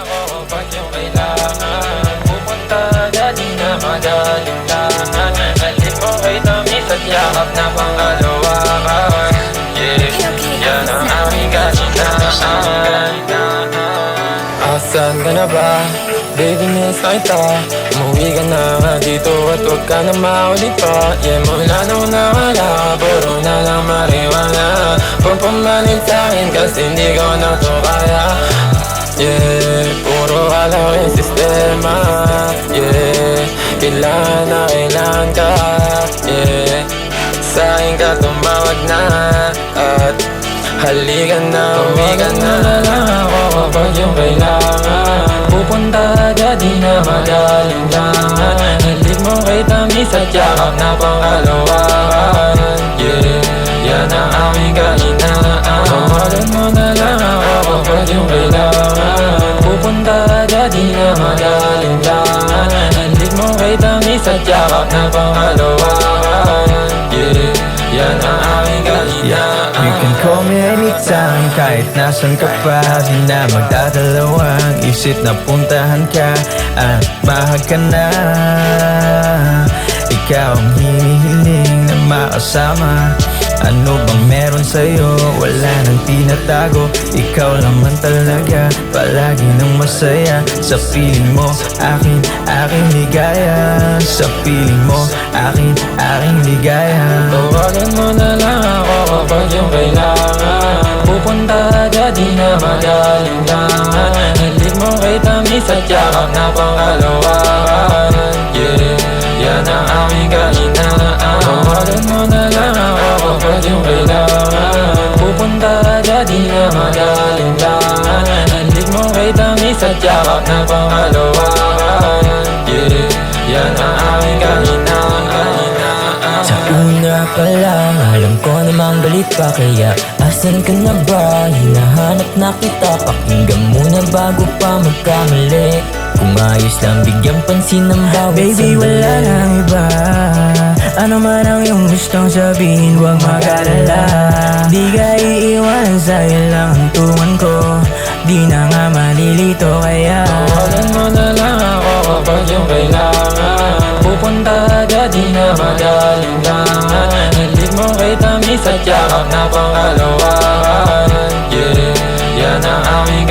Kapag yung kailangan, pupunta agad, di na magaling lang. Halip mo kay tamis at yakap na pangalawakan. Yeah, yan ang aming kasintahan. Asan ka na ba? Baby, miss na kita. Umuwi ka na nga dito at huwag ka na maulit pa. Yeah, mula nung nawala ka, puro na lang mariwana. Huwag pumalit sa'kin kasi hindi ko na to kaya. Yeah, puro alaw yung sistema. Yeah, kailangan ka. Yeah, sa'kin ka tumawag na at halikan na, umikan na lang ako kapag yung kailangan. Pupunta agad, di na magaling lang. Halip mo kay tamis at yakap na pangalawakan. Yeah, yan ang aming kahinaan. Tawagan mo na lang ako kapag yung kailangan. Pupunta agad, di na magaling lang. Halip mo kay tamis at yakap na pangalawakan. Yeah, yan ang aming kahinaan. You can call me anytime, kahit nasan ka pa. Di na magdadalawang isip na puntahan ka at mahag ka na. Ikaw ang hinihiling na makasama. Ano bang meron sa'yo? Wala nang tinatago. Ikaw naman talaga, palagi nang masaya. Sa piling mo, aking ligaya. Sa piling mo, aking ligaya. Tawagan mo na lang ako kapag yung kailangan. Pupunta agad, di na magaling lang. Halip mo kay tamis at yakap na pangalawakan. Yeah, yan ang aming kahinaan. Tawagan mo na lang ako kapag yung kailangan. Pupunta agad, di na magaling lang. Halip mo kay tamis at yakap na pangalawakan. Yeah, yan ang aming kahinaan. Sa una pa lang, alam ko namang galit pa. Kaya asan ka na ba? Hinahanap na kita. Pakinggan muna bago pa magkamali. Kung ayos lang, bigyan pansin ng bawat Baby, sandali. wala nang iba. Ano man ang iyong gustong sabihin, huwag mag-alala. Di ka iiwan, sa'yo lang ang tungan ko. Di na nga malilito kaya Tawagan mo na lang ako kapag yung kailangan. Pupunta agad, di na magaling lang. Halip mo kay tamis at yakap na pangalawakan. Yeah, yan ang aming